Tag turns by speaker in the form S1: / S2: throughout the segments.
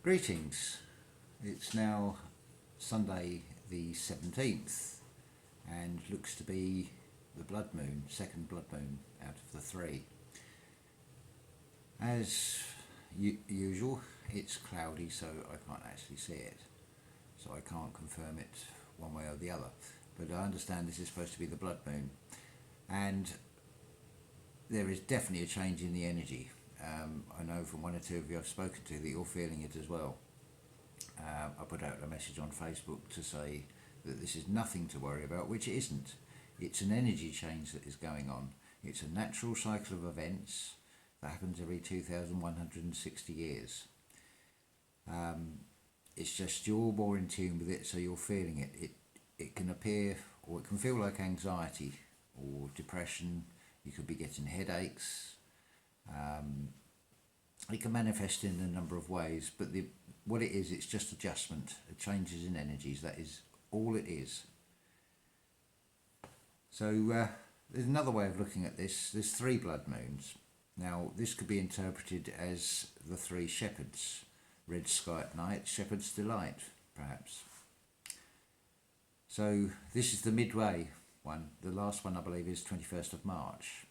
S1: Greetings. It's now Sunday the 17th and looks to be the blood moon, second blood moon out of the three. As usual, it's cloudy, so I can't actually see it, so I can't confirm it one way or the other. But I understand this is supposed to be the blood moon, and there is definitely a change in the energy. I know from one or two of you I've spoken to that you're feeling it as well. I put out a message on Facebook to say that this is nothing to worry about, which it isn't. It's an energy change that is going on. It's a natural cycle of events that happens every 2,160 years. It's just you're more in tune with it, so you're feeling it. It can appear, or it can feel like anxiety or depression. You could be getting headaches. It can manifest in a number of ways, but what it is, it's just adjustment, changes in energies. That is all it is. So there's another way of looking at this. There's three blood moons. Now this could be interpreted as the three shepherds. Red sky at night, shepherd's delight, perhaps. So this is the midway one. The last one, I believe, is 21st of March.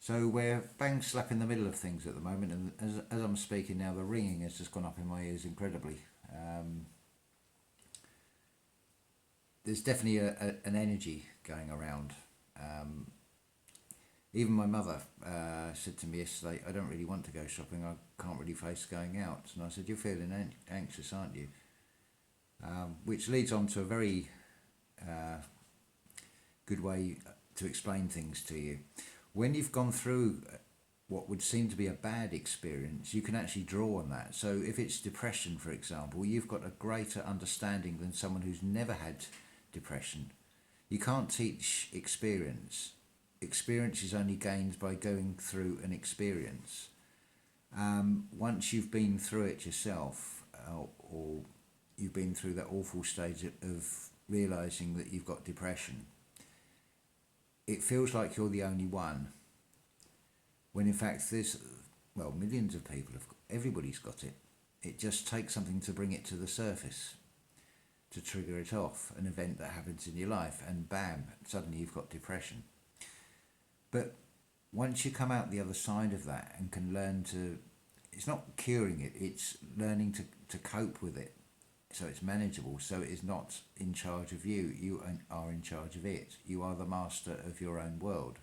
S1: So we're bang slap in the middle of things at the moment, and as I'm speaking now, the ringing has just gone up in my ears incredibly. There's definitely an energy going around. Even my mother said to me yesterday, I don't really want to go shopping, I can't really face going out. And I said, you're feeling anxious, aren't you? Which leads on to a very good way to explain things to you. When you've gone through what would seem to be a bad experience, you can actually draw on that. So if it's depression, for example, you've got a greater understanding than someone who's never had depression. You can't teach experience. Experience is only gained by going through an experience. Once you've been through it yourself, or you've been through that awful stage of realising that you've got depression, it feels like you're the only one, when in fact there's, well, millions of people everybody's got it. It just takes something to bring it to the surface, to trigger it off, an event that happens in your life, and bam, suddenly you've got depression. But once you come out the other side of that and can learn to, it's not curing it, it's learning to cope with it, so it's manageable, so it is not in charge of you. You are in charge of it. You are the master of your own world.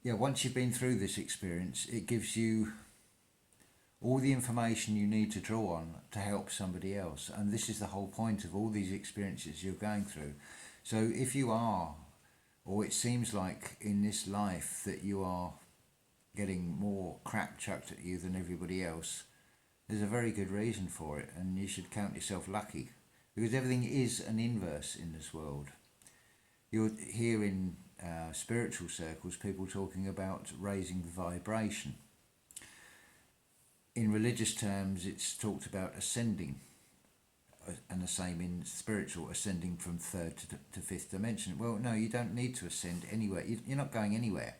S1: Once you've been through this experience, it gives you all the information you need to draw on to help somebody else. And this is the whole point of all these experiences you're going through. So if you are, or it seems like in this life that you are getting more crap chucked at you than everybody else, there's a very good reason for it, and you should count yourself lucky, because everything is an inverse in this world. You'll hear in spiritual circles people talking about raising the vibration. In religious terms, it's talked about ascending, and the same in spiritual, ascending from third to fifth dimension. Well, no, you don't need to ascend anywhere. You're not going anywhere.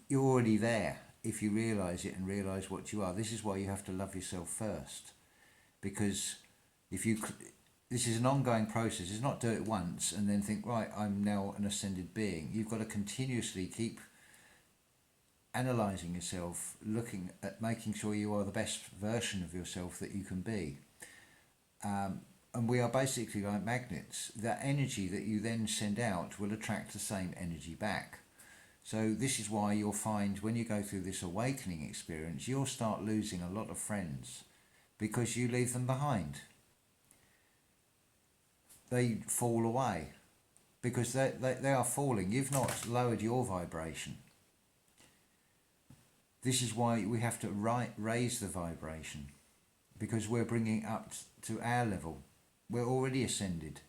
S1: You're already there if you realise it and realise what you are. This is why you have to love yourself first, because this is an ongoing process. It's not do it once and then think, right, I'm now an ascended being. You've got to continuously keep analysing yourself, looking at making sure you are the best version of yourself that you can be. And we are basically like magnets. That energy that you then send out will attract the same energy back. So this is why you'll find when you go through this awakening experience, you'll start losing a lot of friends because you leave them behind. They fall away because they are falling. You've not lowered your vibration. This is why we have to raise the vibration, because we're bringing it up to our level. We're already ascended.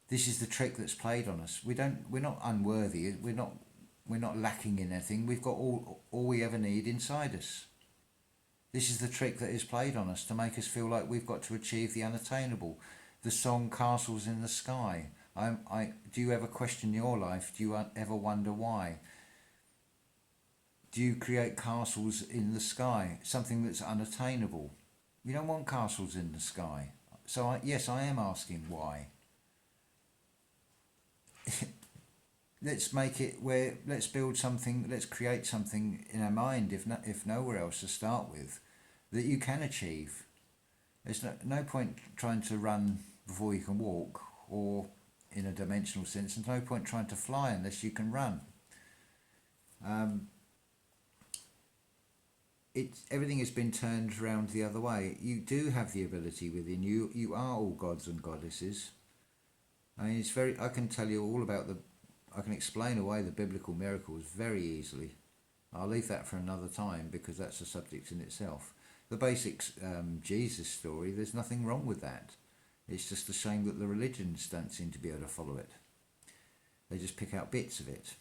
S1: This is the trick that's played on us. We're not unworthy. We're not lacking in anything. We've got all we ever need inside us. This is the trick that is played on us to make us feel like we've got to achieve the unattainable. The song Castles in the Sky. Do you ever question your life? Do you ever wonder why? Do you create castles in the sky, something that's unattainable? You don't want castles in the sky. So yes, I am asking why. Let's make it where, let's build something, let's create something in our mind, if nowhere else to start with, that you can achieve. There's no point trying to run before you can walk, or in a dimensional sense, there's no point trying to fly unless you can run. Everything has been turned around the other way. You do have the ability within you. You are all gods and goddesses. I mean, I can tell you all about I can explain away the biblical miracles very easily. I'll leave that for another time because that's a subject in itself. The basic Jesus story, there's nothing wrong with that. It's just a shame that the religions don't seem to be able to follow it. They just pick out bits of it.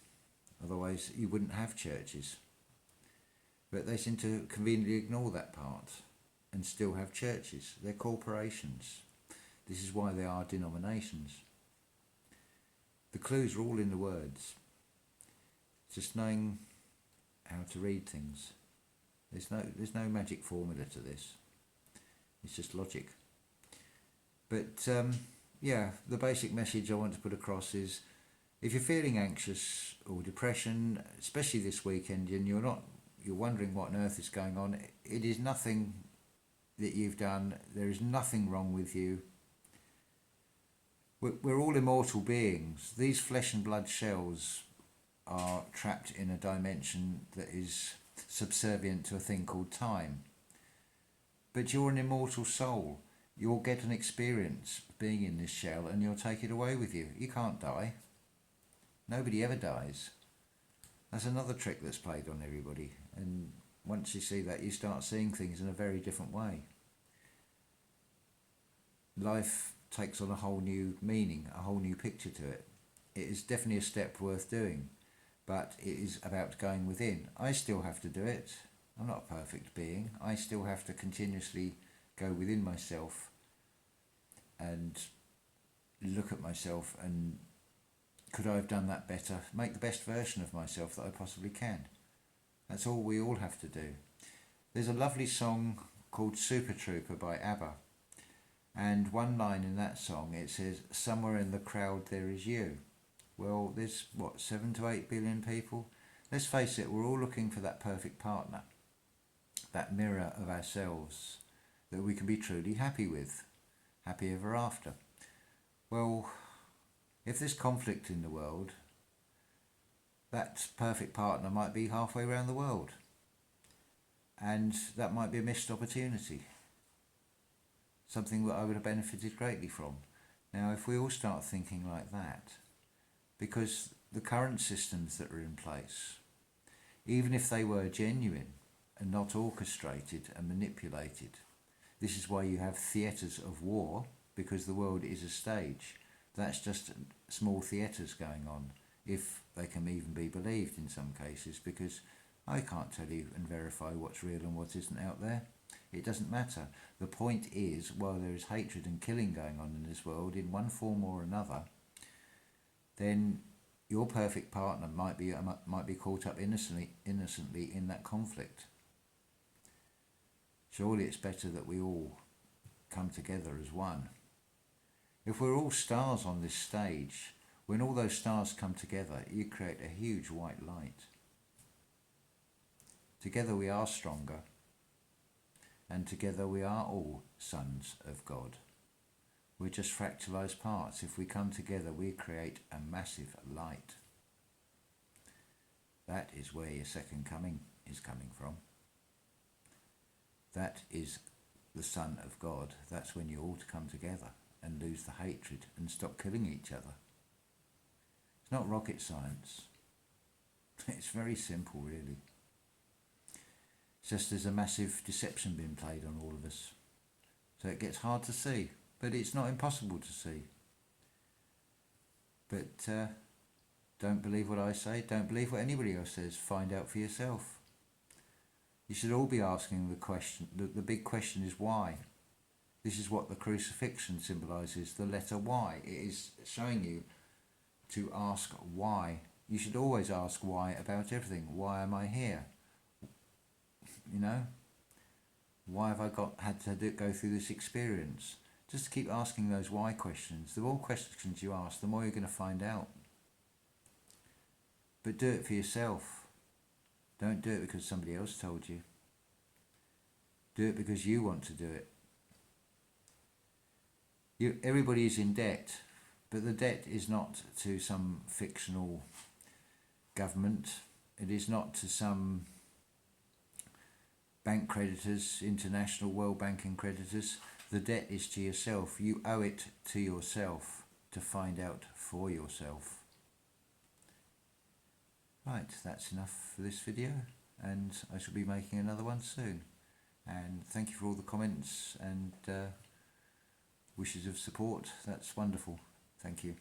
S1: Otherwise, you wouldn't have churches. But they seem to conveniently ignore that part and still have churches. They're corporations. This is why they are denominations. The clues are all in the words. Just knowing how to read things. There's no magic formula to this. It's just logic. But yeah, the basic message I want to put across is, if you're feeling anxious or depression, especially this weekend, and you're wondering what on earth is going on, it is nothing that you've done. There is nothing wrong with you. We're all immortal beings. These flesh and blood shells are trapped in a dimension that is subservient to a thing called time. But you're an immortal soul. You'll get an experience being in this shell and you'll take it away with you. You can't die. Nobody ever dies. That's another trick that's played on everybody. And once you see that, you start seeing things in a very different way. Life takes on a whole new meaning, a whole new picture to it. It is definitely a step worth doing, but it is about going within. I still have to do it. I'm not a perfect being. I still have to continuously go within myself and look at myself and could I have done that better? Make the best version of myself that I possibly can. That's all we all have to do. There's a lovely song called Super Trooper by ABBA. And one line in that song, it says, "Somewhere in the crowd there is you." Well, there's, 7 to 8 billion people? Let's face it, we're all looking for that perfect partner. That mirror of ourselves that we can be truly happy with. Happy ever after. Well, if there's conflict in the world, that perfect partner might be halfway around the world. And that might be a missed opportunity. Something that I would have benefited greatly from. Now, if we all start thinking like that, because the current systems that are in place, even if they were genuine and not orchestrated and manipulated, this is why you have theatres of war, because the world is a stage. That's just small theatres going on, if they can even be believed in some cases, because I can't tell you and verify what's real and what isn't out there. It doesn't matter. The point is, while there is hatred and killing going on in this world in one form or another, then your perfect partner might be caught up innocently in that conflict. Surely it's better that we all come together as one. If we're all stars on this stage, when all those stars come together, you create a huge white light. Together we are stronger. And together we are all sons of God. We're just fractalized parts. If we come together, we create a massive light. That is where your second coming is coming from. That is the Son of God. That's when you all come together and lose the hatred and stop killing each other. It's not rocket science. It's very simple, really. It's just there's a massive deception being played on all of us. So it gets hard to see, but it's not impossible to see. But don't believe what I say, don't believe what anybody else says, find out for yourself. You should all be asking the question, the big question is why? This is what the crucifixion symbolises, the letter Y. It is showing you to ask why. You should always ask why about everything. Why am I here? You know? Why have I had to go through this experience? Just keep asking those why questions. The more questions you ask, the more you're going to find out. But do it for yourself. Don't do it because somebody else told you. Do it because you want to do it. Everybody is in debt, but the debt is not to some fictional government. It is not to some bank creditors, international World Banking creditors. The debt is to yourself. You owe it to yourself to find out for yourself. Right, that's enough for this video, and I shall be making another one soon. And thank you for all the comments and wishes of support. That's wonderful. Thank you.